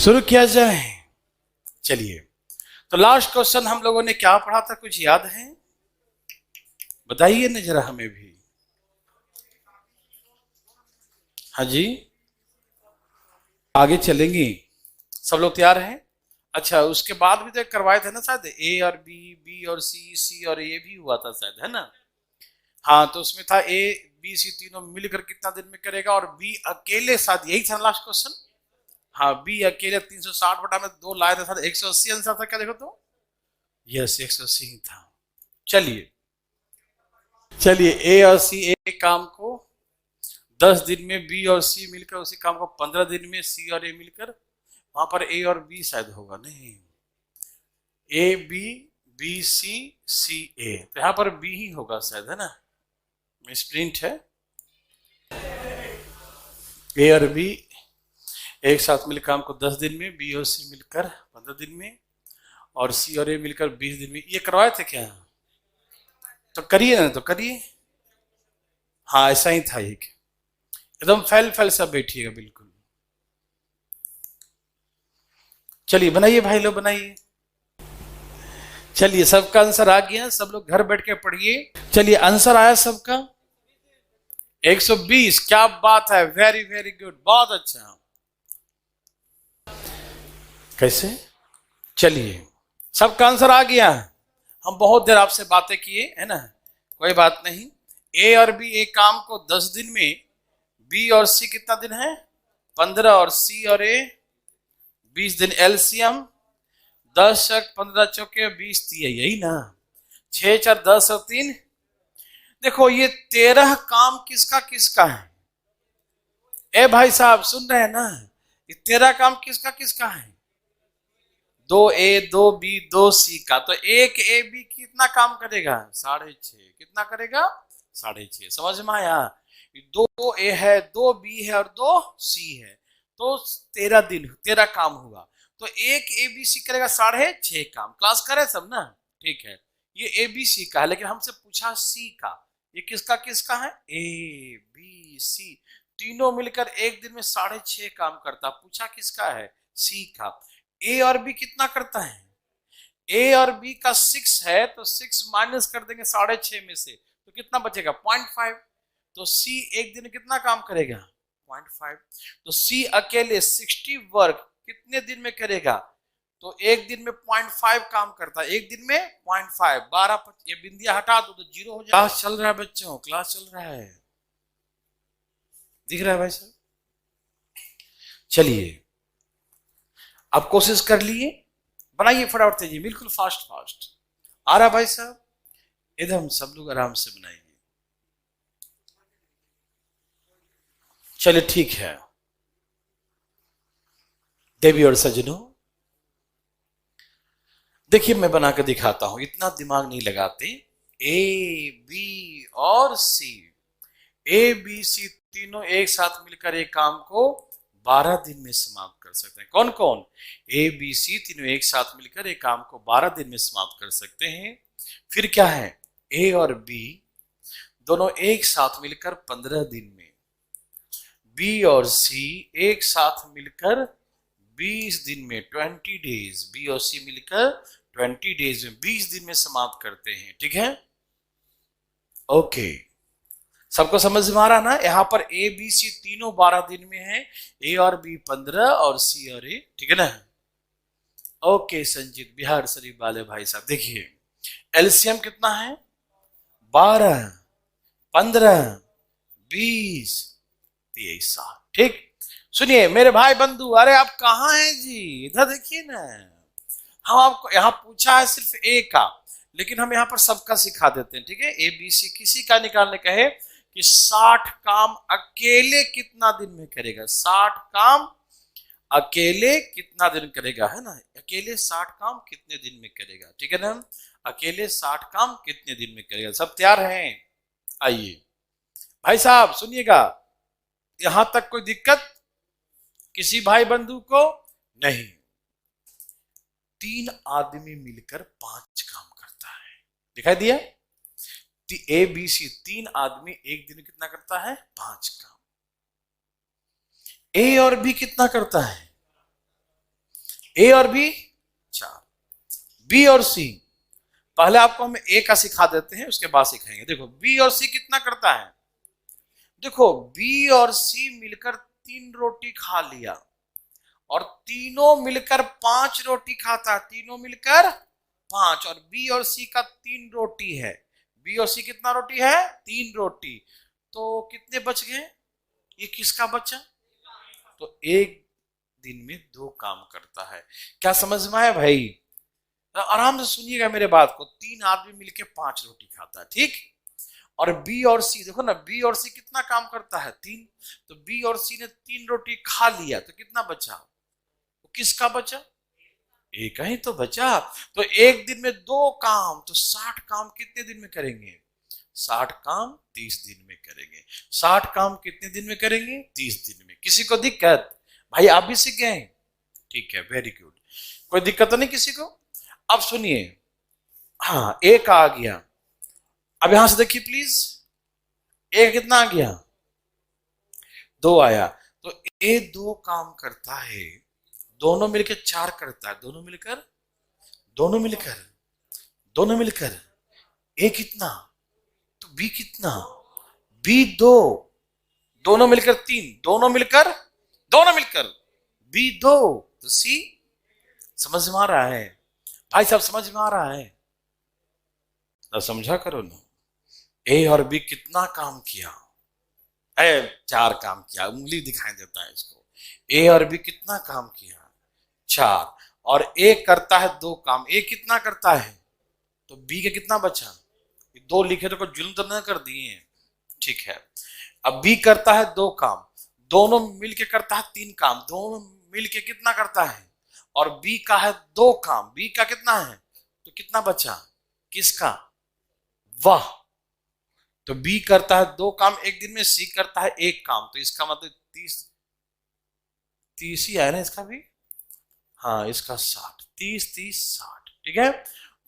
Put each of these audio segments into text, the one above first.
शुरू किया जाए। चलिए, तो लास्ट क्वेश्चन हम लोगों ने क्या पढ़ा था, कुछ याद है? बताइए ना जरा हमें भी। हाँ जी, आगे चलेंगे। सब लोग तैयार हैं? अच्छा, उसके बाद भी तो करवाए थे ना शायद, ए और बी, बी और सी, सी और ए भी हुआ था शायद, है ना? हाँ, तो उसमें था ए बी सी तीनों मिलकर कितना दिन में करेगा, और बी अकेले साथ, यही था लास्ट क्वेश्चन। हाँ, बी अकेले 360 बटा में 2 लाए थे साथ, 180 आंसर था क्या, देखो तो। यस, 180 ही था। चलिए चलिए, ए और सी एक काम को 10 दिन में, बी और सी मिलकर उसी काम को 15 दिन में, सी और ए मिलकर, वहां पर ए और बी शायद होगा, नहीं, ए बी, बी सी, सी ए, तो यहां पर बी ही होगा शायद, है ना? मिसप्रिंट है। ए और बी एक साथ मिलकर काम को 10 दिन में, बी और सी मिलकर 15 दिन में, और सी और ए मिलकर 20 दिन में। ये करवाए थे क्या? तो करिए ना, तो करिए। हाँ, ऐसा ही था, एक एकदम फैल फैल सब बैठिएगा बिल्कुल। चलिए बनाइए भाई लोग, बनाइए। चलिए, सबका आंसर आ गया, सब लोग घर बैठ के पढ़िए। चलिए, आंसर आया सबका 120। क्या बात है, वेरी वेरी गुड, बहुत अच्छा। कैसे? चलिए, सबका आंसर आ गया। हम बहुत देर आपसे बातें किए, है ना? कोई बात नहीं। ए और बी एक काम को 10 दिन में, बी और सी कितना दिन है? 15, और सी और ए 20 दिन। एलसीएम 10 15 चौके 20, यही ना? 6 4 10 और 3, देखो ये 13 काम किसका किसका है? ए भाई साहब, सुन रहे हैं ना? ये 13 काम किसका किसका है? 2 ए 2 बी 2 सी का। तो एक ए बी कितना काम करेगा? 6.5। कितना करेगा? 6.5। समझ में आया? 2 ए है, 2 बी है, और 2 सी है, तो 13 दिन 13 काम हुआ। तो एक ए बी सी करेगा 6.5 काम। क्लास करे सब ना? ठीक है, ये ए बी सी का है, लेकिन हमसे पूछा सी का। ये किसका किसका है? ए बी सी तीनों मिलकर एक दिन में 6.5 काम करता। पूछा किसका है? सी का। ए और बी कितना करता है? ए और बी का 6 है, तो 6 माइनस कर देंगे 6.5 में से, तो कितना बचेगा? 0.5। तो सी एक दिन कितना काम करेगा? 0.5। तो सी अकेले 60 वर्क कितने दिन में करेगा? तो एक दिन में 0.5 काम करता है। एक दिन में 0.5, 12, ये बिंदिया हटा दो तो 0 हो जाएगा। क्लास चल रहा है बच्चों, क्लास चल रहा है, दिख रहा है भाई साहब? चलिए, अब कोशिश कर लिए, बनाइए फटाफट तेजी, बिल्कुल फास्ट फास्ट। आ रहा भाई साहब? एकदम सब लोग आराम से बनाइए। चलिए ठीक है देवी और सज्जनों, देखिए मैं बना के दिखाता हूं, इतना दिमाग नहीं लगाते। ए बी और सी, ए बी सी तीनों एक साथ मिलकर एक काम को 12 दिन में समाप्त कर सकते हैं। कौन कौन? ए बी सी तीनों एक साथ मिलकर एक काम को 12 दिन में समाप्त कर सकते हैं। फिर क्या है? ए और बी दोनों एक साथ मिलकर 15 दिन में, बी और सी एक साथ मिलकर 20 दिन में, 20 डेज, बी और सी मिलकर 20 डेज में 20 दिन में समाप्त करते हैं। ठीक है, ओके, सबको समझ में आ रहा ना? यहां पर ए बी सी तीनों 12 दिन में है, ए और बी 15 और सी और ए, ठीक है ना? ओके संजीत बिहार शरीफ वाले भाई साहब, देखिए एलसीएम कितना है? 12 15 20 23 साल। ठीक, सुनिए मेरे भाई बंधु, अरे आप कहाँ हैं जी? इधर देखिए ना। हम आपको यहाँ पूछा है सिर्फ ए का, लेकिन हम यहाँ पर सबका सिखा देते हैं। ठीक है, ए बी सी किसी का निकालने कहे कि 60 काम अकेले कितना दिन में करेगा? 60 काम अकेले कितना दिन करेगा, है ना? अकेले 60 काम कितने दिन में करेगा? ठीक है ना? अकेले 60 काम कितने दिन में करेगा? सब तैयार हैं? आइए भाई साहब सुनिएगा, यहां तक कोई दिक्कत किसी भाई बंधु को नहीं? 3 आदमी मिलकर 5 काम करता है, दिखाई दिया? ए बी सी 3 आदमी एक दिन कितना करता है? 5 काम। ए और बी कितना करता है? ए और बी 4, बी और सी, पहले आपको हम ए का सिखा देते हैं, उसके बाद सिखाएंगे। देखो बी और सी कितना करता है, देखो बी और सी मिलकर 3 रोटी खा लिया और तीनों मिलकर 5 रोटी खाता है, तीनों मिलकर 5, और बी और सी का 3 रोटी है। बी और सी कितना रोटी है, 3 रोटी, तो कितने बच गए, ये किसका बचा, तो एक दिन में 2 काम करता है। क्या समझ में आया भाई, आराम से सुनिएगा मेरे बात को। 3 आदमी मिलके 5 रोटी खाता है, ठीक, और बी और सी, देखो ना बी और सी कितना काम करता है, 3, तो बी और सी ने 3 रोटी खा लिया, तो कितना बचा, तो किसका बचा, एक ही तो बचा। तो एक दिन में 2 काम, तो 60 काम कितने दिन में करेंगे, 60 काम 30 दिन में करेंगे। 60 काम कितने दिन में करेंगे, 30 दिन में। किसी को दिक्कत, भाई आप भी सीख गए, ठीक है, वेरी गुड, कोई दिक्कत तो नहीं किसी को। अब सुनिए, हाँ एक आ गया, अब यहां से देखिए प्लीज, एक कितना आ गया, 2 आया, तो ए 2 काम करता है, दोनों मिलकर 4 करता है, दोनों मिलकर दोनों मिलकर दोनों मिलकर ए कितना, तो बी कितना, बी 2, दोनों मिलकर 3, दोनों मिलकर बी 2, तो सी, समझ में आ रहा है भाई साहब, समझ में आ रहा है, तो समझा करो ना। ए और बी कितना काम किया, 4 काम किया, उंगली दिखाई देता है इसको। ए और बी कितना काम किया, 4, और ए करता है 2 काम, ए कितना करता है, तो बी के कितना बचा, 2 लिखे तो कोई जुल्म तो न कर दिए, ठीक है। अब बी करता है 2 काम, दोनों मिलके करता है 3 काम, दोनों मिलके कितना करता है, और बी का है 2 काम, बी का कितना है, तो कितना बचा, किसका, वाह, तो बी करता है 2 काम एक दिन में, सी करता है 1 काम, तो इसका मतलब 30 ही है ना इसका भी, हाँ इसका 60, 30 30 60, ठीक है।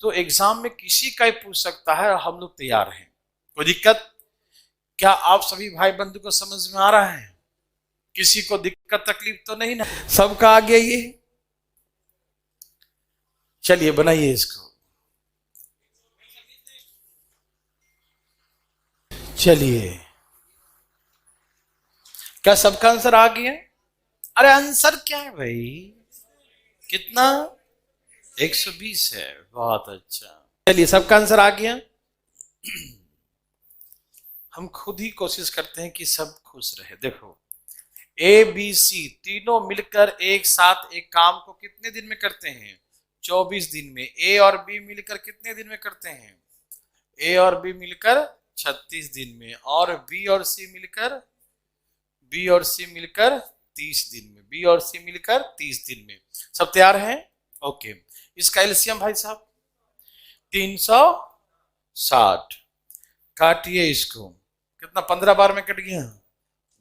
तो एग्जाम में किसी का ही पूछ सकता है, हम लोग तैयार हैं, कोई दिक्कत, क्या आप सभी भाई बंधु को समझ में आ रहा है, किसी को दिक्कत तकलीफ तो नहीं ना, सबका आ गया ये, चलिए बनाइए इसको, चलिए, क्या सबका आंसर आ गया, अरे आंसर क्या है भाई, कितना, 120 है, बहुत अच्छा, चलिए सबका आंसर आ गया। हम खुद ही कोशिश करते हैं कि सब खुश रहे। देखो ए बी सी तीनों मिलकर एक साथ एक काम को कितने दिन में करते हैं, 24 दिन में। ए और बी मिलकर कितने दिन में करते हैं, ए और बी मिलकर 36 दिन में, और बी और सी मिलकर 30 दिन में, बी और सी मिलकर 30 दिन में। सब तैयार हैं, ओके। इसका एलसीएम भाई साहब 360, काटिए इसको, कितना, 15 बार में कट गया,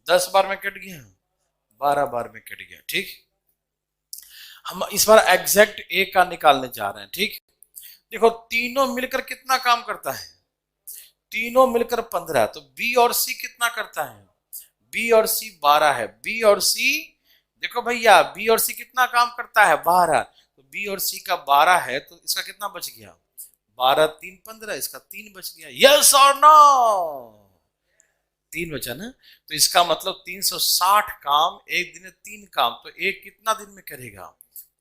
10 बार में कट गया, 12 बार में कट गया, ठीक। हम इस बार एग्जैक्ट ए का निकालने जा रहे हैं, ठीक। देखो तीनों मिलकर कितना काम करता है, तीनों मिलकर 15, तो बी और सी कितना करता है, बी और सी 12 है, बी और सी, देखो भैया बी और सी कितना काम करता है, 12, तो बी और सी का 12 है, तो इसका कितना बच गया, 12 3 15, इसका 3 बच गया, यस और नो, 3 बचा ना, तो इसका मतलब 360 काम एक दिन में, 3 काम, तो एक कितना दिन में करेगा,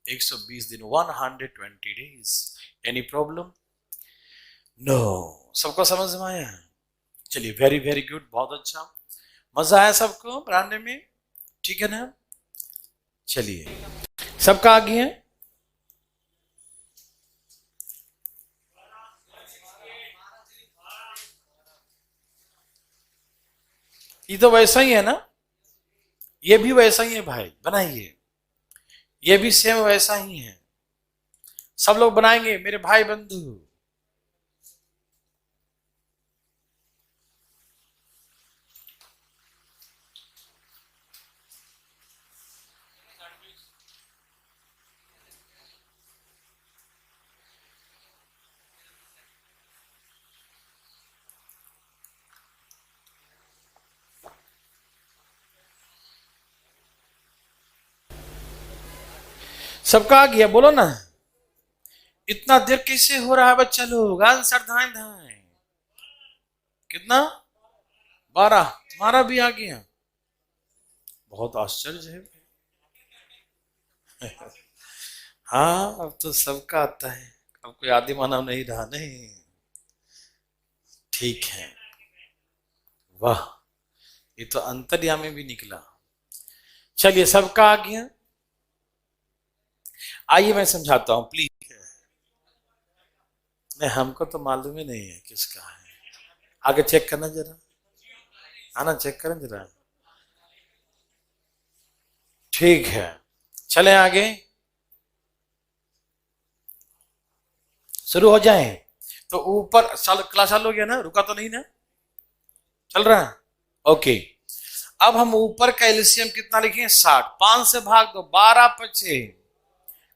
120 दिन, 120 डेज। एनी प्रॉब्लम, नो, सबको समझ में आया, चलिए वेरी वेरी गुड, बहुत अच्छा, मजा आया सबको पढ़ाने में, ठीक है ना, चलिए सबका आगे है, ये तो वैसा ही है ना, ये भी वैसा ही है भाई, बनाइए, ये भी सेम वैसा ही है, सब लोग बनाएंगे मेरे भाई बंधु। सबका आ गया? बोलो ना, इतना देर कैसे हो रहा है बच्चा लोग? आंसर धाए धाए। कितना? 12। तुम्हारा भी आ गया? बहुत आश्चर्य है। हाँ, अब तो सबका आता है, अब कोई आदि मानव नहीं रहा। नहीं, ठीक है, वाह, ये तो अंतर्यामी भी निकला। चलिए, सबका आ गया। आइए मैं समझाता हूं प्लीज। नहीं, हमको तो मालूम ही नहीं है किसका है। आगे चेक करना जरा, आना चेक करें जरा। ठीक है, चलें आगे, शुरू हो जाए। तो ऊपर क्लास चालू हो गया ना? रुका तो नहीं ना? चल रहा है? ओके। अब हम ऊपर का एलसीएम कितना लिखें? 60। 5 से भाग दो, 12 पचे।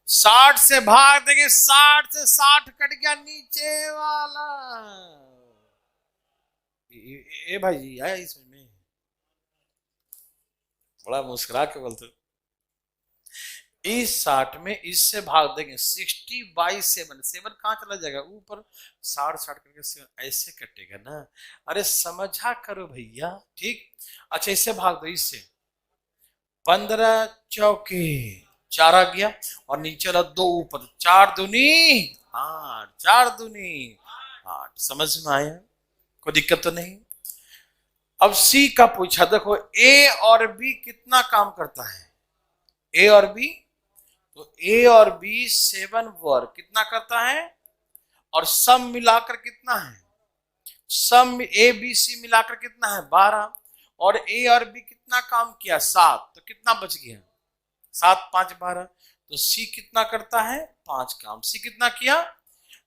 60 से भाग देंगे, 60 से 60 कट गया नीचे वाला। ए भाई जी आया इसमें? बड़ा मुस्कुरा के बोलते। इस 60 में इससे भाग देंगे, 60/7। 7 कहां चला जाएगा? ऊपर 60 करके 7 ऐसे कटेगा ना। अरे समझा करो भैया, ठीक। अच्छा, इससे भाग दो, इससे 15 चौके 4 आ गया, और नीचे वाला 2 ऊपर, 4 दूनी 8, 4 दूनी 8। समझ में आया? कोई दिक्कत तो नहीं? अब सी का पूछा, देखो ए और बी कितना काम करता है? ए और बी, तो ए और बी 7 वर्ग कितना करता है? और सम मिलाकर कितना है? सम ए बी सी मिलाकर कितना है? 12। और ए और बी कितना काम किया? 7। तो कितना बच गया? 7 5 12। तो सी कितना करता है? 5 काम। सी कितना किया?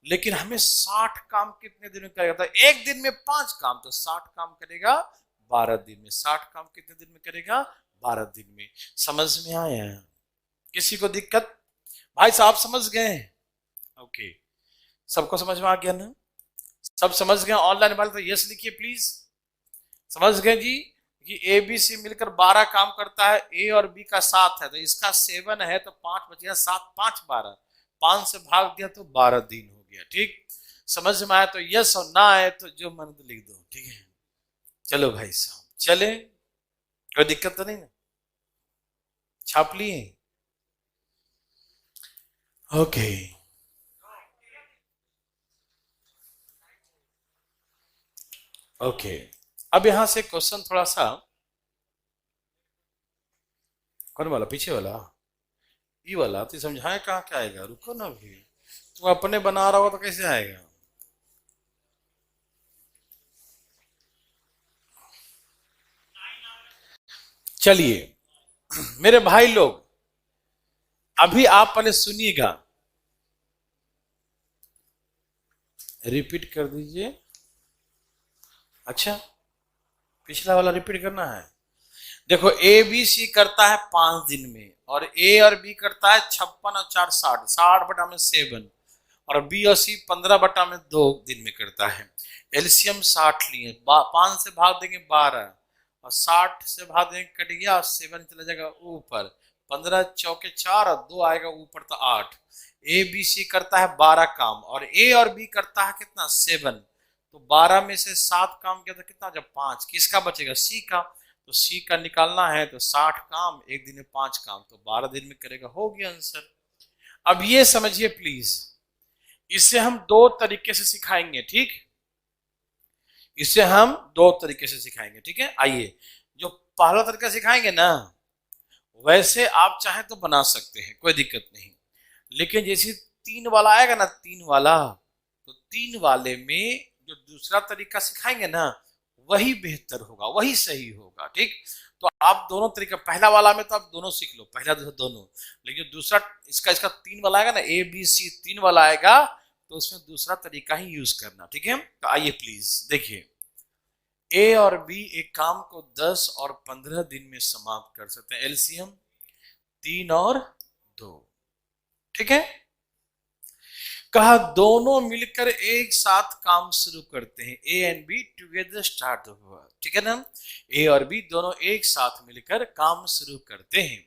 लेकिन हमें 60 काम कितने दिन में करेगा? तो एक दिन में 5 काम, तो 60 काम करेगा 12 दिन में। 60 काम कितने दिन में करेगा? 12 दिन में। समझ में आया? किसी को दिक्कत? भाई साहब समझ गए? ओके, सबको समझ में आ गया ना? सब समझ गए? ऑनलाइन वाले तो यस लिखिए प्लीज। समझ गए जी कि ए बी सी मिलकर 12 काम करता है, ए और बी का 7 है, तो इसका 7 है, तो 5 बच गया। 7 5 12, 5 से भाग दिया तो 12 दिन हो गया। ठीक, समझ में आया तो यस, और ना आए तो जो मन तो लिख दो। ठीक है, चलो भाई साहब चले, कोई दिक्कत तो नहीं ना? छाप लिए? Okay, okay. अब यहां से क्वेश्चन थोड़ा सा, कौन वाला? पीछे वाला, ये वाला तो समझाए कहाँ क्या आएगा? रुको ना, भी तुम अपने बना रहा हो तो कैसे आएगा? चलिए मेरे भाई लोग, अभी आप पहले सुनिएगा, रिपीट कर दीजिए। अच्छा, पिछला वाला रिपीट करना है। देखो, ए बी सी करता है 5 दिन में, और ए और बी करता है 56 और 4 60, 60/7। और बी और सी 15/2 दिन में करता है। एलसीएम 60 लिए, 5 से भाग देंगे 12, और 60 से भाग देंगे कट गया, और 7 चला जाएगा ऊपर। 15 चौके 4, और 2 आएगा ऊपर तो 8। ए बी सी करता है 12 काम, और ए और बी करता है कितना? 7। तो 12 में से 7 काम किया तो कितना? जब 5, किसका बचेगा? सी का। तो सी का निकालना है, तो 60 काम एक दिन में 5 काम, तो 12 दिन में करेगा। हो गया आंसर। अब ये समझिए प्लीज, इसे हम 2 तरीके से सिखाएंगे। ठीक, इसे हम 2 तरीके से सिखाएंगे। ठीक है, आइए, जो पहला तरीका सिखाएंगे ना, वैसे आप चाहे तो बना सकते हैं, कोई दिक्कत नहीं। लेकिन जैसे 3 वाला आएगा ना, 3 वाला, तो 3 वाले में जो दूसरा तरीका सिखाएंगे ना, वही बेहतर होगा, वही सही होगा। ठीक, तो आप दोनों तरीका, पहला वाला में तो आप दोनों सीख लो, पहला दूसरा दोनों। लेकिन दूसरा इसका 3 वाला आएगा ना, ए बी सी 3 वाला आएगा, तो उसमें दूसरा तरीका ही यूज करना। ठीक है, तो आइए प्लीज देखिए, ए और बी एक काम को 10 और 15 दिन में समाप्त कर सकते हैं। एलसीएम 3 और 2। ठीक है, कहा दोनों मिलकर एक साथ काम शुरू करते हैं। A and B together start the work. ठीक है ना, ए और बी दोनों एक साथ मिलकर काम शुरू करते हैं।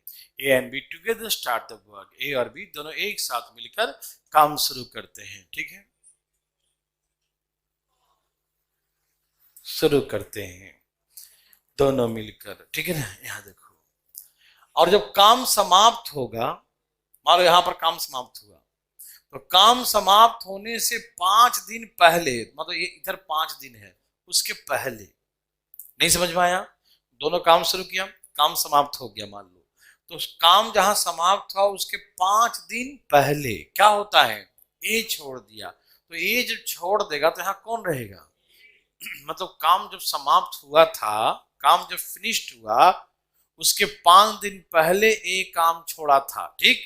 A and B together start the work, A और बी दोनों एक साथ मिलकर काम शुरू करते हैं, ठीक है, शुरू करते हैं दोनों मिलकर, ठीक है ना। यहां देखो, और जब काम समाप्त होगा, मान लो यहां पर काम समाप्त हुआ, तो काम समाप्त होने से 5 दिन पहले, मतलब ये इधर 5 दिन है, उसके पहले, नहीं समझ में आया, दोनों काम शुरू किया, काम समाप्त हो गया मान लो, तो काम जहां समाप्त हुआ उसके 5 दिन पहले क्या होता है, ए छोड़ दिया, तो ए जब छोड़ देगा तो यहां कौन रहेगा, मतलब काम जब समाप्त हुआ था, काम जब फिनिश्ड हुआ, उसके 5 दिन पहले ए काम छोड़ा था, ठीक,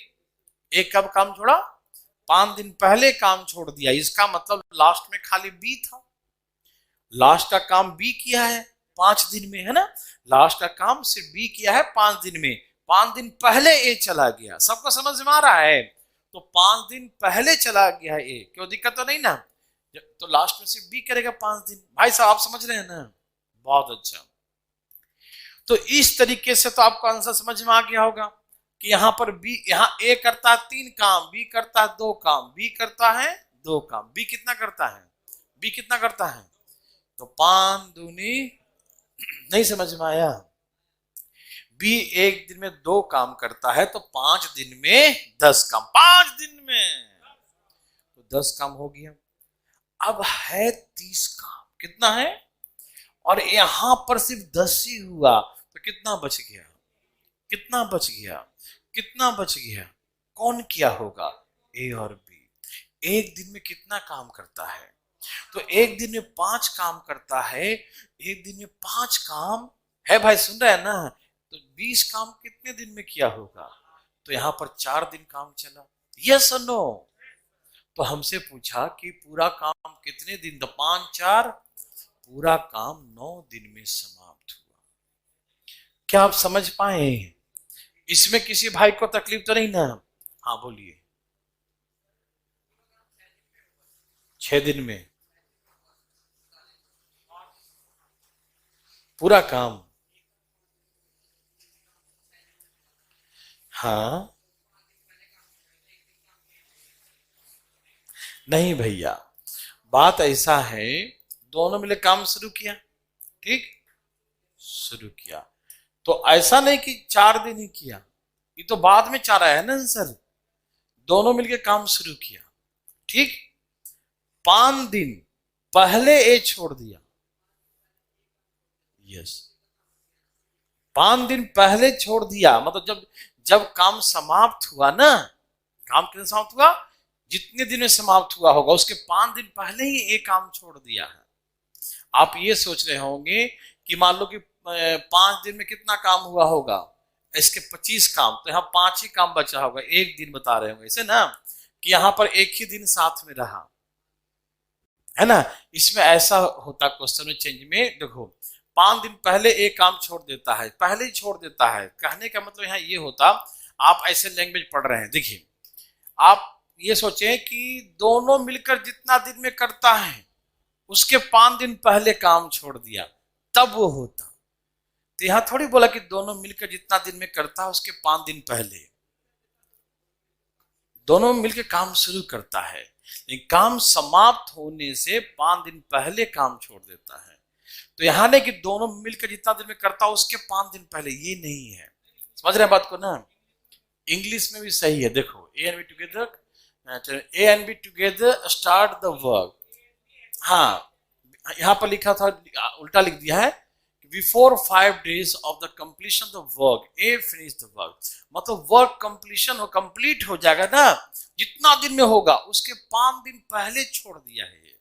ए कब काम छोड़ा, 5 दिन पहले काम छोड़ दिया, इसका मतलब लास्ट में खाली बी था, लास्ट का काम बी किया है 5 दिन में, है ना, लास्ट का काम सिर्फ बी किया है 5 दिन में, 5 दिन पहले ए चला गया, सबको समझ में आ रहा है, तो 5 दिन पहले चला गया ए, क्यों, दिक्कत तो नहीं ना, तो लास्ट में सिर्फ बी करेगा 5 दिन, भाई साहब आप समझ रहे हैं ना, बहुत अच्छा। तो इस तरीके से तो आपको आंसर समझ में आ गया होगा कि यहाँ पर बी, यहाँ ए करता है 3 काम, बी करता है 2 काम, बी करता है 2 काम, बी कितना करता है, बी कितना करता है, तो 5 दूनी, नहीं समझ में आया, बी एक दिन में 2 काम करता है, तो 5 दिन में 10 काम, 5 दिन में तो 10 काम हो गया, अब है 30 काम, कितना है, और यहां पर सिर्फ 10 ही हुआ, तो कितना बच गया, कितना बच गया, कितना बच गया, कौन किया होगा, ए और बी, एक दिन में कितना काम करता है, तो एक दिन में 5 काम करता है, एक दिन में 5 काम है, भाई सुन रहे हैं ना, तो 20 काम कितने दिन में किया होगा, तो यहां पर 4 दिन काम चला, यस और नो, तो हमसे पूछा कि पूरा काम कितने दिन, तो 5 4, पूरा काम 9 दिन में समाप्त हुआ, क्या आप समझ पाए, इसमें किसी भाई को तकलीफ तो नहीं ना, हाँ बोलिए, 6 दिन में पूरा काम, हाँ नहीं भैया, बात ऐसा है, दोनों मिले काम शुरू किया, ठीक, शुरू किया, तो ऐसा नहीं कि 4 दिन ही किया, ये तो बाद में 4 आया ना सर, दोनों मिलके काम शुरू किया, ठीक, 5 दिन पहले ए छोड़ दिया, यस, 5 दिन पहले छोड़ दिया, मतलब जब जब काम समाप्त हुआ ना, काम कितने समाप्त हुआ, जितने दिन में समाप्त हुआ होगा उसके 5 दिन पहले ही एक काम छोड़ दिया है। आप ये सोच रहे होंगे कि मान लो कि 5 दिन में कितना काम हुआ होगा, इसके 25 काम, तो यहाँ 5 ही काम बचा होगा, एक दिन बता रहे होंगे, ऐसे ना कि यहाँ पर एक ही दिन साथ में रहा, है ना, इसमें ऐसा होता क्वेश्चन में चेंज में, देखो 5 दिन पहले एक काम छोड़ देता है, पहले ही छोड़ देता है, कहने का मतलब यहाँ ये होता, आप ऐसे लैंग्वेज पढ़ रहे हैं, देखिए आप ये सोचें कि दोनों मिलकर जितना दिन में करता है उसके 5 दिन पहले काम छोड़ दिया, तब वो होता, तो यहां थोड़ी बोला कि दोनों मिलकर जितना दिन में करता है उसके 5 दिन पहले, दोनों मिलकर काम शुरू करता है, लेकिन काम समाप्त होने से 5 दिन पहले काम छोड़ देता है, तो यहां नहीं कि दोनों मिलकर जितना दिन में करता है उसके 5 दिन पहले, ये नहीं है, समझ रहे हैं बात को ना, इंग्लिश में भी सही है, देखो ए and B together, A and B together start the work, हाँ यहां पर लिखा था, उल्टा लिख दिया है, before 5 days of the completion the work, A finish the work, मतलब वर्क कंप्लीशन हो, कंप्लीट हो जाएगा ना, जितना दिन में होगा उसके 5 दिन पहले छोड़ दिया है,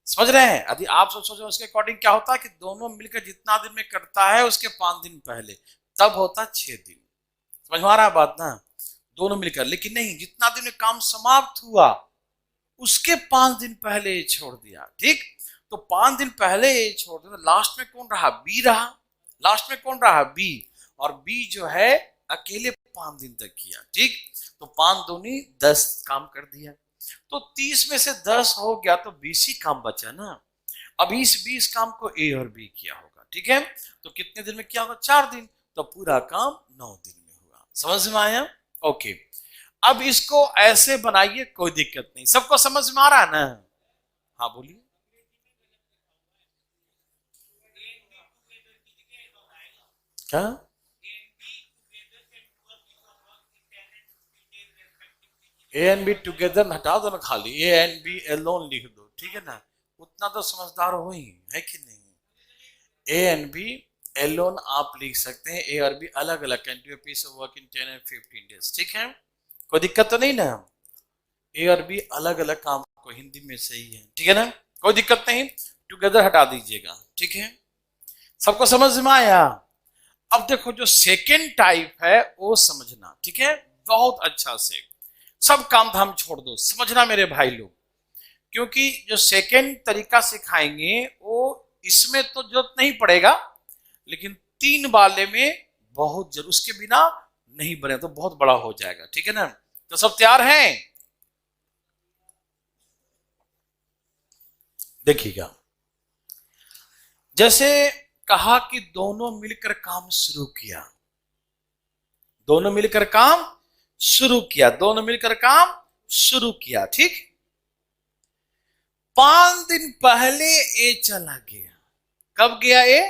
समझ रहे हैं, यदि आप सोचो उसके अकॉर्डिंग क्या होता है कि दोनों मिलकर जितना दिन में करता है उसके 5 दिन पहले, तब होता 6 दिन, समझ में आ रहा है बात ना, दोनों मिलकर, लेकिन नहीं, जितना दिन में काम समाप्त हुआ उसके 5 दिन पहले छोड़ दिया, ठीक, तो 5 दिन पहले छोड़ दिया, तो लास्ट में कौन रहा, बी रहा, लास्ट में कौन रहा, बी, और बी जो है अकेले 5 दिन तक किया, ठीक, तो 5 दूनी 10 काम कर दिया, तो 30 में से 10 हो गया, तो 20 ही काम बचा ना, अब इस 20 काम को ए और बी किया होगा, ठीक है, तो कितने दिन में किया होगा, 4 दिन, तो पूरा काम 9 दिन में हुआ, समझ में आया? ओके, अब इसको ऐसे बनाइए, कोई दिक्कत नहीं, सबको समझ में आ रहा है ना? हाँ बोलिए। क्या? ए एंड बी टुगेदर हटा दो ना, खाली ए एंड बी एलोन लिख दो, ठीक है ना? उतना तो समझदार हो ही, है कि नहीं? ए एंड बी एलोन आप लिख सकते हैं, ए और बी अलग अलग, can do piece of work in 10 and 15 days, ठीक है? कोई दिक्कत तो नहीं ना? ए और बी अलग अलग काम को हिंदी में सही है, ठीक है ना? कोई दिक्कत नहीं, टुगेदर हटा दीजिएगा, ठीक है? सबको समझ में आया? अब देखो जो सेकेंड टाइप है वो समझना, ठीक है? बहुत अच्छा से, सब काम धाम छोड़ दो, समझना मेरे भाई लोग, क्योंकि जो सेकेंड तरीका सिखाएंगे वो इसमें तो जरूरत नहीं पड़ेगा, लेकिन 3 वाले में बहुत जरूर, उसके बिना नहीं बने तो बहुत बड़ा हो जाएगा, ठीक है ना? तो सब तैयार हैं? देखिएगा, जैसे कहा कि दोनों मिलकर काम शुरू किया, दोनों मिलकर काम शुरू किया, दोनों मिलकर काम शुरू किया, ठीक? 5 दिन पहले ए चला गया। कब गया ए?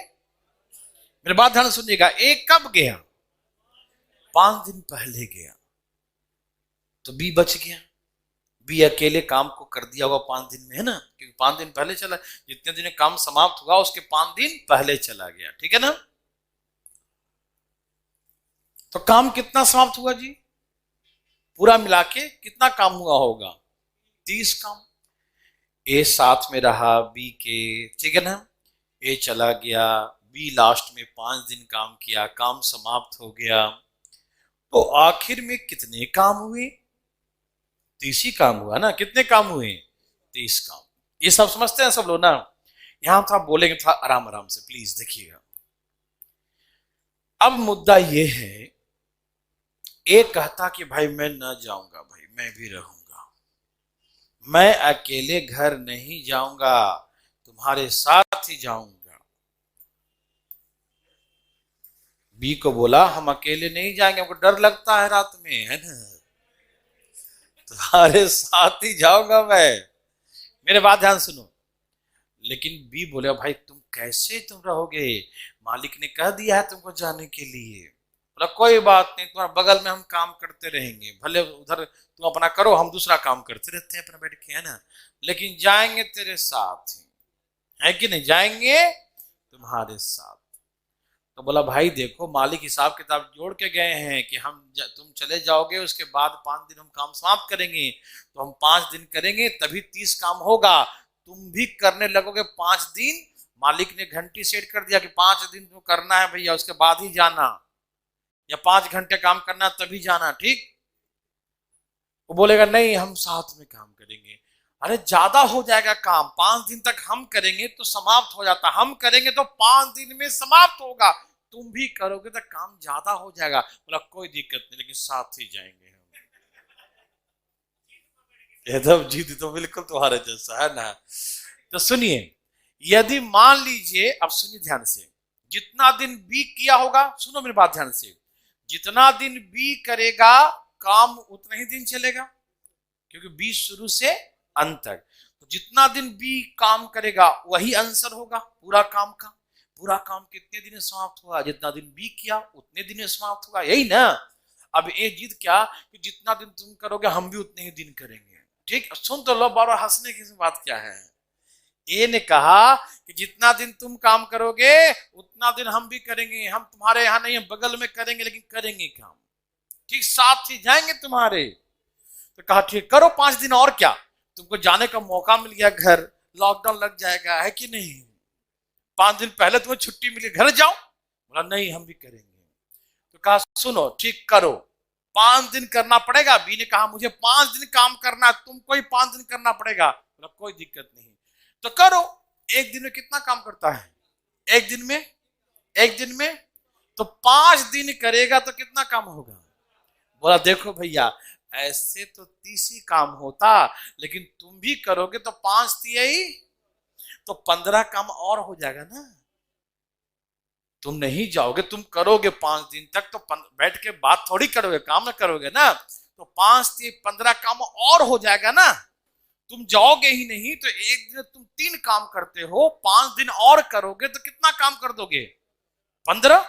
मेरे बात ध्यान सुनिएगा, ए कब गया? 5 दिन पहले गया, तो बी बच गया। बी अकेले काम को कर दिया होगा 5 दिन में, है ना? क्योंकि 5 दिन पहले चला, जितने दिन काम समाप्त हुआ उसके 5 दिन पहले चला गया, ठीक है ना? तो काम कितना समाप्त हुआ जी? पूरा मिला के कितना काम हुआ होगा? 30 काम। ए साथ में रहा बी के, ठीक है ना? ए चला गया, बी लास्ट में 5 दिन काम किया, काम समाप्त हो गया, तो आखिर में कितने काम हुए? 30 ही काम हुआ ना? कितने काम हुए? 30 काम। ये सब समझते हैं सब लोग ना? यहां था बोलेंगे था आराम आराम से, प्लीज देखिएगा। अब मुद्दा ये है, एक कहता कि भाई मैं न जाऊंगा, भाई मैं भी रहूंगा, मैं अकेले घर नहीं जाऊंगा, तुम्हारे साथ ही जाऊंगा। बी को बोला हम अकेले नहीं जाएंगे, हमको डर लगता है रात में, है ना? तुम्हारे साथ ही जाऊंगा मैं। मेरे बात ध्यान सुनो। लेकिन बी बोले भाई तुम कैसे तुम रहोगे, मालिक ने कह दिया है तुमको जाने के लिए। बोला कोई बात नहीं, तुम्हारे बगल में हम काम करते रहेंगे, भले उधर तुम अपना करो, हम दूसरा काम करते रहते हैं अपना बैठ के, है ना? लेकिन जाएंगे तेरे साथ ही, है कि नहीं? जाएंगे तुम्हारे साथ। तो बोला भाई देखो मालिक हिसाब किताब जोड़ के गए हैं कि तुम चले जाओगे, उसके बाद 5 दिन हम काम समाप्त करेंगे, तो हम 5 दिन करेंगे तभी 30 काम होगा, तुम भी करने लगोगे 5 दिन। मालिक ने घंटी सेट कर दिया कि 5 दिन तुम करना है भैया, उसके बाद ही जाना, या 5 घंटे काम करना तभी जाना, ठीक? वो बोलेगा नहीं हम साथ में काम करेंगे। अरे ज्यादा हो जाएगा काम, 5 दिन तक हम करेंगे तो समाप्त हो जाता, हम करेंगे तो 5 दिन में समाप्त होगा, तुम भी करोगे तो काम ज्यादा हो जाएगा। बोला कोई दिक्कत नहीं, लेकिन साथ ही जाएंगे हम। एकदम जीत तो बिल्कुल तुम्हारे जैसा है ना? तो सुनिए, यदि मान लीजिए, अब सुनिए ध्यान से, जितना दिन बी किया होगा, सुनो मेरी बात ध्यान से, जितना दिन बी करेगा काम उतना ही दिन चलेगा, क्योंकि बी शुरू से अंत तक, तो जितना दिन बी काम करेगा वही आंसर होगा पूरा काम का। पूरा काम कितने दिन समाप्त हुआ? जितना दिन बी किया उतने दिन समाप्त हुआ, यही ना? अब ए जीत क्या कि जितना दिन तुम करोगे हम भी उतने ही दिन करेंगे, ठीक? सुन तो लो, बार हंसने की बात क्या है? ए ने कहा कि जितना दिन तुम काम करोगे उतना दिन हम भी करेंगे, हम तुम्हारे यहां नहीं, बगल में करेंगे, लेकिन करेंगे काम, ठीक? साथ ही जाएंगे तुम्हारे। तो कहा ठीक करो 5 दिन, और क्या, तुमको जाने का मौका मिल गया, घर लॉकडाउन लग जाएगा, है कि नहीं? 5 दिन पहले तुम्हें छुट्टी मिली, घर जाओ। बोला नहीं हम भी करेंगे। तो कहा सुनो ठीक करो, 5 दिन करना पड़ेगा। बी ने कहा मुझे 5 दिन काम करना, तुमको ही 5 दिन करना पड़ेगा। बोला कोई दिक्कत नहीं, तो करो। एक दिन में कितना काम करता है? एक दिन में, एक दिन में तो 5 दिन करेगा तो कितना काम होगा? बोला देखो भैया ऐसे तो 30 ही काम होता, लेकिन तुम भी करोगे तो 5 ही तो 15 काम और हो जाएगा ना? तुम नहीं जाओगे, तुम करोगे 5 दिन तक तो बैठ के बात थोड़ी करोगे, काम ना करोगे ना, तो 5 से 15 काम और हो जाएगा ना। तुम जाओगे ही नहीं तो एक दिन तुम 3 काम करते हो, 5 दिन और करोगे तो कितना काम कर दोगे? 15।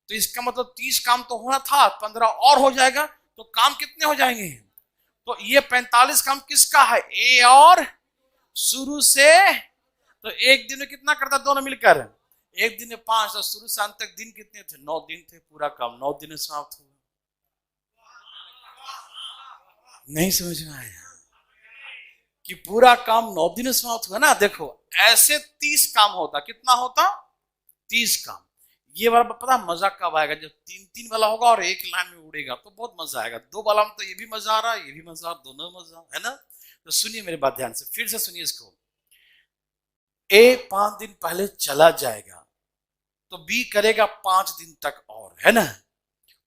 तो इसका मतलब 30 काम तो होना था, 15 और हो जाएगा, तो काम कितने हो जाएंगे? तो ये 45 काम किसका है? ए और शुरू से। तो एक दिन में कितना करता दोनों मिलकर? एक दिन में 5, और शुरू से अंत तक दिन कितने थे? 9 दिन थे। पूरा काम 9 दिन में समाप्त हुआ। नहीं समझ में आया कि पूरा काम 9 दिन में समाप्त हुआ ना? देखो ऐसे 30 काम होता, कितना होता? 30 काम। ये वाला पता मजा कब आएगा? जब 3-3 वाला होगा और एक लाइन में उड़ेगा तो बहुत मजा आएगा। 2 वाला में तो ये भी मजा आ रहा है, ये भी मजा, दोनों मजा है ना। तो सुनिए मेरी बात ध्यान से, फिर से सुनिए इसको। ए 5 दिन पहले चला जाएगा तो बी करेगा 5 दिन तक और, है ना।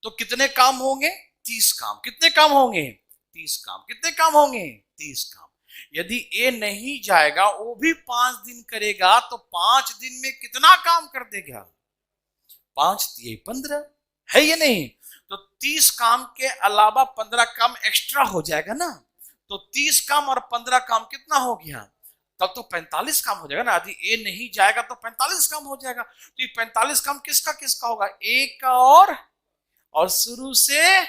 तो कितने काम होंगे? 30 काम। कितने काम होंगे? 30 काम। कितने काम होंगे? 30 काम। यदि ए नहीं जाएगा, वो भी 5 दिन करेगा, तो 5 दिन में कितना काम कर देगा? 5 दिए 15, है ये नहीं? तो 30 काम के अलावा 15 काम एक्स्ट्रा हो जाएगा ना। तो 30 काम और 15 काम कितना हो गया? तब तो 45 काम हो जाएगा ना। यदि ए नहीं जाएगा तो 45 काम हो जाएगा। तो ये 45 काम किसका किसका होगा? ए का और शुरू से।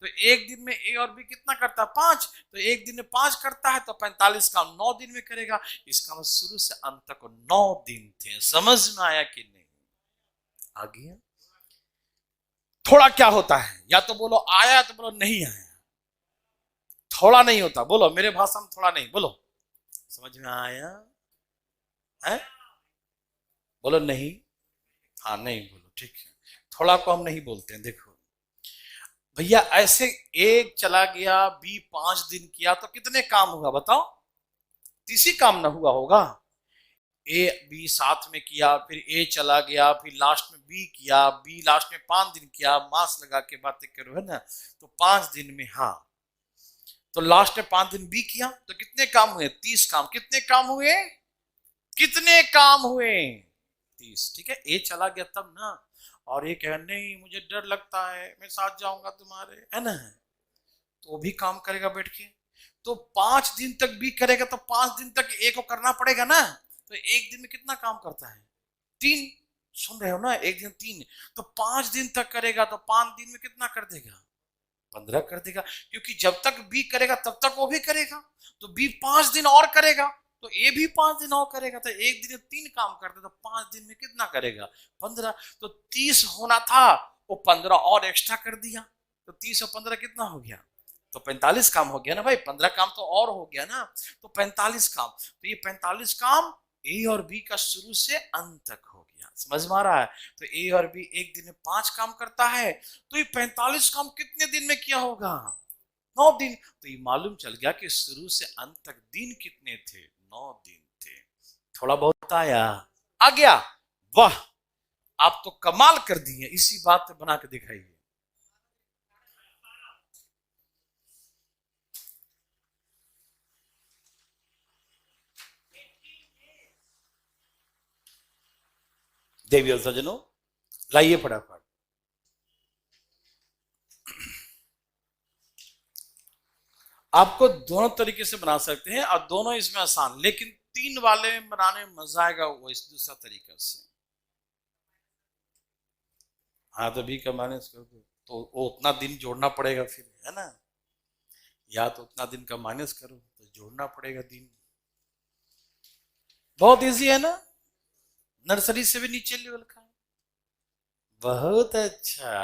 तो एक दिन में ए और बी कितना करता है? 5। तो एक दिन में 5 करता है, तो 45 काम 9 दिन में करेगा। इसका मतलब शुरू से अंत तक 9 दिन थे। समझ में आया कि नहीं? आ गया? थोड़ा क्या होता है? या तो बोलो आया, या तो बोलो नहीं आया। थोड़ा नहीं होता, बोलो मेरे भाषा में थोड़ा नहीं, बोलो। समझ में आया है? बोलो नहीं। हाँ नहीं बोलो, ठीक है। थोड़ा को हम नहीं बोलते हैं। देखो भैया, ऐसे एक चला गया, बी 5 दिन किया, तो कितने काम हुआ बताओ? 30 काम ना हुआ होगा? ए बी साथ में किया, फिर ए चला गया, फिर लास्ट में बी किया, बी लास्ट में 5 दिन किया, मास लगा के बातें करो, है ना। तो 5 दिन में, हाँ, तो लास्ट में 5 दिन बी किया, तो कितने काम हुए? 30 काम। कितने काम हुए? कितने काम हुए? 30। ठीक है। ए चला गया तब ना, और ये कहे नहीं मुझे डर लगता है, मैं साथ जाऊंगा तुम्हारे, है ना, तो भी काम करेगा बैठ के। तो 5 दिन तक भी करेगा, तो 5 दिन तक ए को करना पड़ेगा ना। तो एक दिन में कितना काम करता है? 3। सुन रहे हो ना? एक दिन 3। तो 5 दिन तक करेगा, तो 5 दिन में कितना कर देगा? 15 कर देगा। क्योंकि जब तक बी करेगा तब तक वो भी करेगा। तो बी 5 दिन और करेगा, तो ए भी 5 दिन और करेगा। तो एक दिन में 3 काम करते, तो 5 दिन में कितना करेगा? 15। तो 30 होना था, वो 15 और एक्स्ट्रा कर दिया। तो 30 और 15 कितना हो गया? तो 45 काम हो गया ना भाई। 15 काम तो और हो गया ना, तो 45 काम। तो ये 45 काम ए और बी का शुरू से अंत तक हो गया। समझ में आ रहा है? तो ए और बी एक दिन में 5 काम करता है, तो ये 45 काम कितने दिन में किया होगा? 9 दिन। तो ये मालूम चल गया कि शुरू से अंत तक दिन कितने थे? 9 दिन थे। थोड़ा बहुत आया? आ गया? वाह, आप तो कमाल कर दिए। इसी बात पे बना के दिखाइए। देवी और सजनों, लाइए फटाफट। आपको दोनों तरीके से बना सकते हैं, और दोनों इसमें आसान, लेकिन 3 वाले में बनाने में मजा आएगा वो इस दूसरा तरीका से। हाँ, तो भी का माइनस कर दो, तो वो उतना दिन जोड़ना पड़ेगा फिर, है ना। या तो उतना दिन का माइनस करो, तो जोड़ना पड़ेगा दिन। बहुत इजी है ना? नर्सरी से भी नीचे लेवल का। बहुत अच्छा।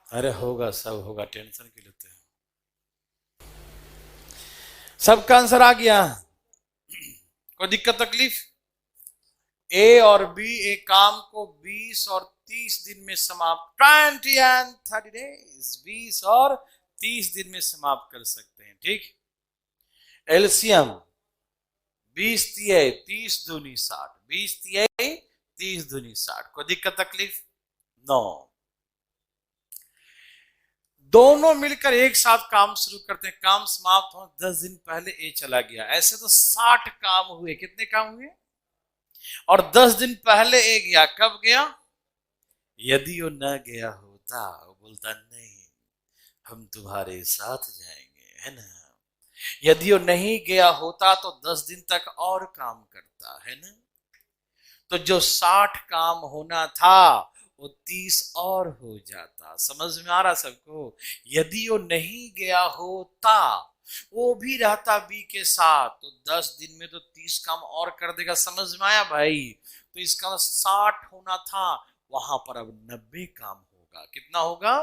अरे होगा, सब होगा, टेंशन क्यों लेते हैं? सबका आंसर आ गया? कोई दिक्कत तकलीफ? ए और बी एक काम को 20 और 30 दिन में समाप्त, 20 एंड 30 डेज, 20 और 30 दिन में समाप्त कर सकते हैं। ठीक। एलसीएम 20 तिये 30 दूनी 60, 20 तिये 30 दूनी 60। कोई दिक्कत तकलीफ? नो। दोनों मिलकर एक साथ काम शुरू करते हैं, काम समाप्त हो 10 दिन पहले ए चला गया। ऐसे तो 60 काम हुए। कितने काम हुए? और 10 दिन पहले ए गया। कब गया? यदि वो न गया होता, वो बोलता नहीं हम तुम्हारे साथ जाएंगे, है ना। यदि वो नहीं गया होता तो 10 दिन तक और काम करता, है ना। तो जो 60 काम होना था वो 30 और हो जाता। समझ में आ रहा सबको? यदि वो नहीं गया होता, वो भी रहता बी के साथ, तो 10 दिन में तो 30 काम और कर देगा। समझ में आया भाई? तो इसका 60 होना था, वहां पर अब 90 काम होगा। कितना होगा?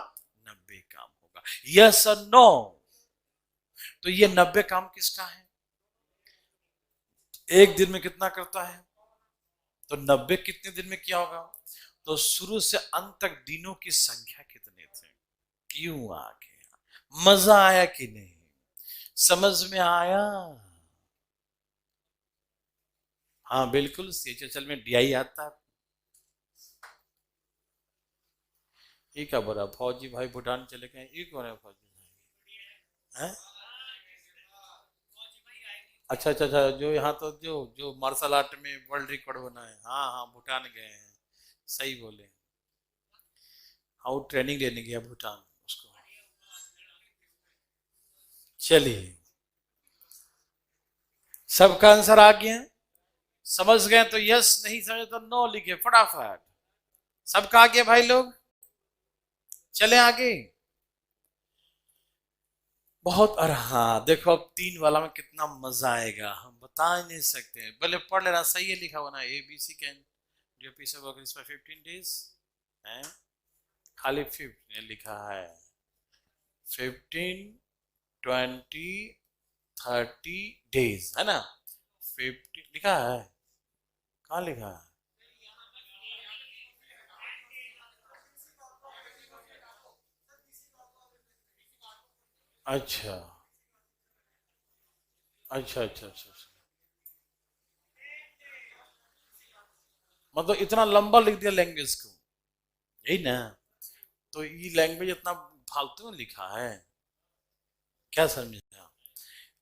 90 काम होगा। यस और नो? तो ये 90 काम किसका है? एक दिन में कितना करता है? तो 90 कितने दिन में किया होगा? तो शुरू से अंत तक दिनों की संख्या कितने थे? क्यों आ गया? मजा आया कि नहीं? समझ में आया? हाँ बिल्कुल, सीएचएचएल में डीआई आता है। ये क्या बोला? फौजी भाई भूटान चले गए, ये कौन है फौजी भाई? हैं? अच्छा अच्छा अच्छा, जो यहाँ तो जो जो मार्शल आर्ट में वर्ल्ड रिकॉर्ड बना है, हाँ हाँ, भूटान गए हैं। सही बोले। हाँ, वो ट्रेनिंग लेने गया भूटान उसको। चलिए, सबका आंसर आ गया? समझ गए तो यस, नहीं समझे तो नो लिखे फटाफट। सबका आ गया भाई लोग? चले आगे। बहुत। अरे हाँ देखो, अब 3 वाला में कितना मजा आएगा, हम बता ही नहीं सकते। पहले पढ़ लेना, सही है लिखा हुआ ना, A B C can do piece of work in 15 days है। खाली 15 लिखा है। 15, 20, 30 डेज है ना। 50 लिखा है? कहाँ लिखा है? अच्छा अच्छा अच्छा अच्छा अच्छा। मतलब इतना लंबा लिख दिया लैंग्वेज को, यही ना। तो ये लैंग्वेज इतना फालतू में लिखा है, क्या समझा?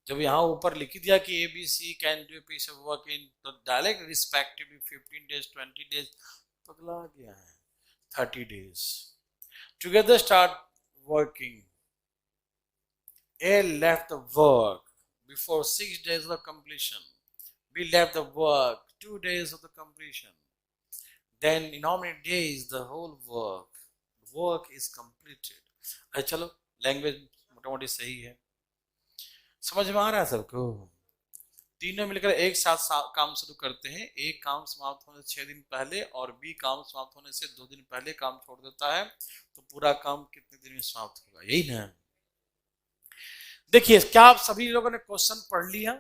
जब यहाँ ऊपर लिख दिया कि A B C can do piece of work in, तो डायरेक्ट रिस्पेक्टिवली 15 डेज, 20 डेज, पगला गया है। 30 days together start working. A left the work before 6 days of completion. B left the work 2 days of the completion. Then in how many days the whole work is completed? अच्छा चलो, language मोटा मोटी सही है। समझ में आ रहा है सबको? तीनों मिलकर एक साथ काम शुरू करते हैं। एक काम समाप्त होने से 6 दिन पहले और बी काम समाप्त होने से 2 दिन पहले काम छोड़ देता है। तो पूरा काम कितने दिन में समाप्त होगा? यही ना। देखिए, क्या आप सभी लोगों ने क्वेश्चन पढ़ लिया?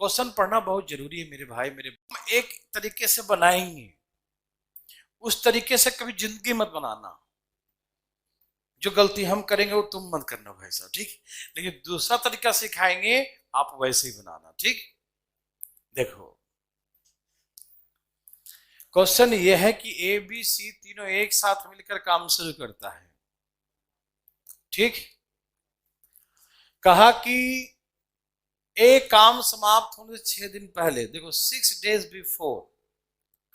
क्वेश्चन पढ़ना बहुत जरूरी है मेरे भाई मेरे। हम एक तरीके से बनाएंगे, उस तरीके से कभी जिंदगी मत बनाना। जो गलती हम करेंगे वो तुम मत करना भाई साहब, ठीक। लेकिन दूसरा तरीका सिखाएंगे, आप वैसे ही बनाना, ठीक। देखो, क्वेश्चन ये है कि ए बी सी तीनों एक साथ मिलकर काम शुरू करता है, ठीक। कहा कि ए काम समाप्त होने से 6 दिन पहले, देखो 6 डेज बिफोर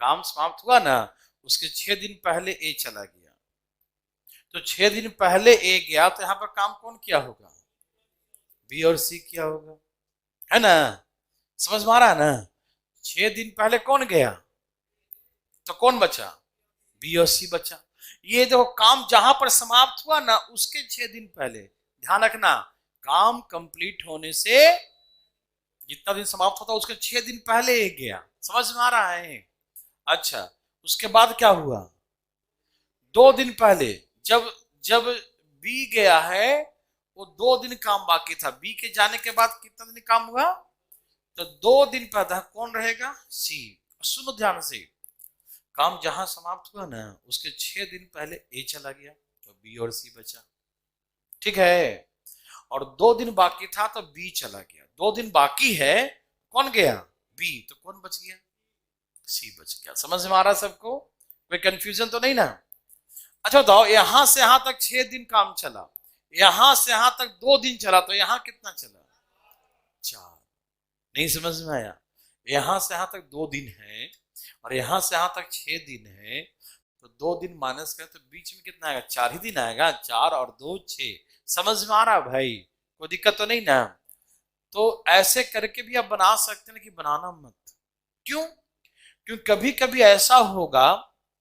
काम समाप्त हुआ ना, उसके 6 दिन पहले ए चला गया। तो 6 दिन पहले ए गया, तो यहां पर काम कौन किया होगा? बी और सी किया होगा, है ना। समझ में आ रहा है ना? 6 दिन पहले कौन गया, तो कौन बचा? बी और सी बचा। ये देखो, काम जहां पर समाप्त हुआ ना, उसके 6 दिन पहले, ध्यान रखना, काम कंप्लीट होने से जितना दिन समाप्त होता उसके 6 दिन पहले एक गया। समझ में आ रहा है? अच्छा, उसके बाद क्या हुआ? 2 दिन पहले जब जब बी गया है, वो 2 दिन काम बाकी था। बी के जाने के बाद कितना दिन काम हुआ? तो 2 दिन पहले कौन रहेगा? सी। सुनो ध्यान से, काम जहां समाप्त हुआ ना, उसके 6 दिन पहले ए चला गया, तो बी और सी बचा, ठीक है। और 2 दिन बाकी था तो बी चला गया। 2 दिन बाकी है, कौन गया? बी। तो कौन बच गया? सी बच गया। समझ में आ रहा सबको? कोई कंफ्यूजन तो नहीं ना? अच्छा बताओ, यहां से यहां तक 6 दिन काम चला, यहां से यहां तक 2 दिन चला, तो यहां कितना चला? 4। नहीं समझ में आया? यहां से यहां तक 2 दिन है और यहां से यहां तक 6 दिन है, तो 2 दिन माइनस करें तो बीच में कितना आएगा? 4 ही दिन आएगा। 4 और 2 6। समझ में आ रहा है भाई? कोई दिक्कत तो नहीं ना? तो ऐसे करके भी आप बना सकते हैं, लेकिन बनाना मत। क्यों? क्योंकि कभी कभी ऐसा होगा,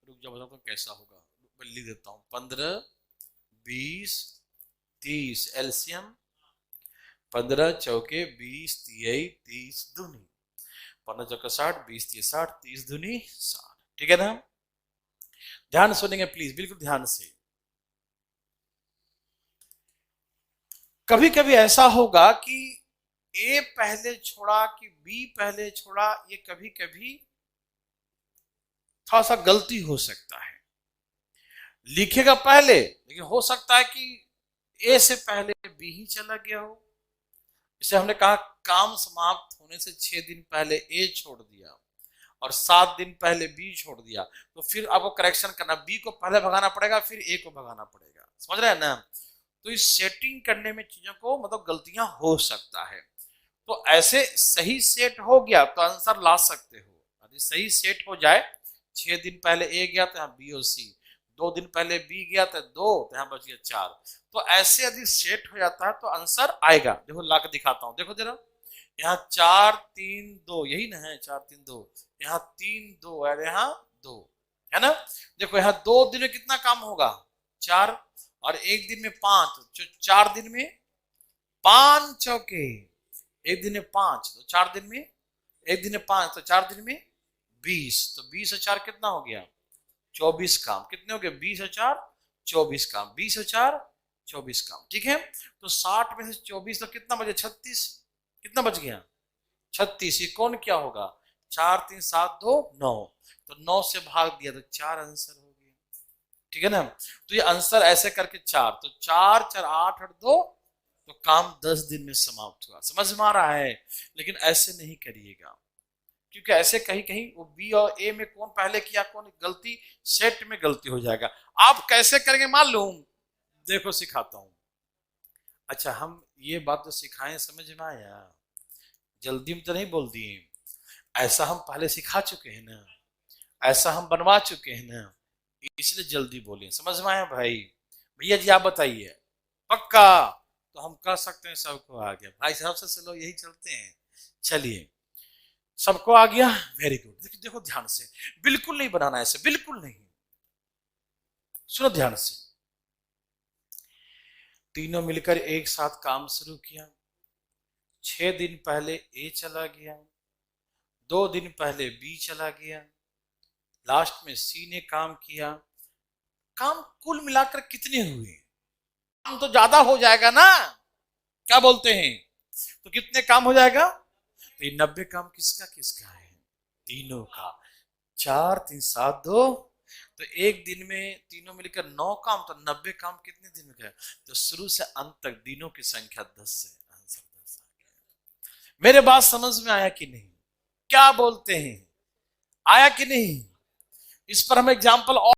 रुक जाओ बताता हूं कैसा होगा, लिख देता हूं। 15 20 30 एलसीएम, 15 चौके 20 तिहाई 30 दूनी, 15 चौका 60, 20 तिहाई 60, 30 दूनी 60। ठीक है ना? ध्यान सुनेंगे प्लीज, बिल्कुल ध्यान से। कभी कभी ऐसा होगा कि ए पहले छोड़ा कि बी पहले छोड़ा, ये कभी कभी थोड़ा सा गलती हो सकता है। लिखेगा पहले, लेकिन हो सकता है कि ए से पहले बी ही चला गया हो। जैसे हमने कहा, काम समाप्त होने से 6 दिन पहले ए छोड़ दिया और 7 दिन पहले बी छोड़ दिया, तो फिर आपको करेक्शन करना, बी को पहले भगाना पड़ेगा, फिर ए को भगाना पड़ेगा। समझ रहे हैं ना? तो इस सेटिंग करने में चीजों को मतलब गलतियां हो सकता है। तो ऐसे सही सेट हो गया तो आंसर ला सकते हो। यदि सही सेट हो जाए, 6 दिन पहले ए गया तो यहाँ बी और सी, 2 दिन पहले बी गया तो 2, तो यहाँ बच गया 4। तो ऐसे यदि सेट हो जाता है तो आंसर आएगा। देखो ला के दिखाता हूं, देखो जरा। यहाँ 4 3 2, यही ना है? 4 3 2, यहाँ 3 2 और यहाँ 2, है ना? देखो यहाँ 2 दिन में कितना काम होगा? 4, और 1 दिन में 5, तो 4 दिन में 5 चौके, 1 दिन में 5, तो 4 दिन में, 1 दिन में 5, तो 4 दिन में 20, तो 20 और 4 कितना हो गया? 24 काम। कितने हो गए? 20 और 4 24 काम, 20 और 4 24 काम। ठीक है? तो 60 में से 24 तो कितना बचे? 36। कितना बच गया? 36। ये कौन क्या होगा? 4 3 7 2 9, तो 9 से भाग दिया तो 4 आंसर हो गया। ठीक है ना? तो ये आंसर ऐसे करके 4, तो 4 4 8 और 2, तो काम 10 दिन में समाप्त हुआ। समझ में आ रहा है? लेकिन ऐसे नहीं करिएगा, क्योंकि ऐसे कहीं कहीं वो बी और ए में कौन पहले किया, कौन गलती, सेट में गलती हो जाएगा। आप कैसे करेंगे मालूम? देखो सिखाता हूं। अच्छा, हम ये बात तो सिखाएं, समझ में आया? जल्दी में तो नहीं बोल दिए। ऐसा हम पहले सिखा चुके हैं ना, ऐसा हम बनवा चुके हैं ना, इसलिए जल्दी बोले। समझ में आया भाई? भैया जी आप बताइए, पक्का? तो हम कर सकते हैं, सबको आ गया भाई साहब से, चलो यही चलते हैं। चलिए, सबको आ गया, वेरी गुड। देखो देखो ध्यान से, बिल्कुल नहीं बनाना ऐसे, बिल्कुल नहीं। सुनो ध्यान से। तीनों मिलकर एक साथ काम शुरू किया। 6 दिन पहले ए चला गया, 2 दिन पहले बी चला गया, लास्ट में सी ने काम किया। काम कुल मिलाकर कितने हुए? काम तो ज्यादा हो जाएगा ना, क्या बोलते हैं? तो कितने काम हो जाएगा? तो ये 90 काम किसका किसका है? तीनों का। 4 3 7 2, तो 1 दिन में तीनों मिलकर 9 काम, तो 90 काम कितने दिन में गए? तो शुरू से अंत तक दिनों की संख्या 10 से आंसर 10 आ गया। मेरे बात समझ में आया कि नहीं? क्या बोलते हैं? आया कि नहीं? इस पर हम एग्जाम्पल और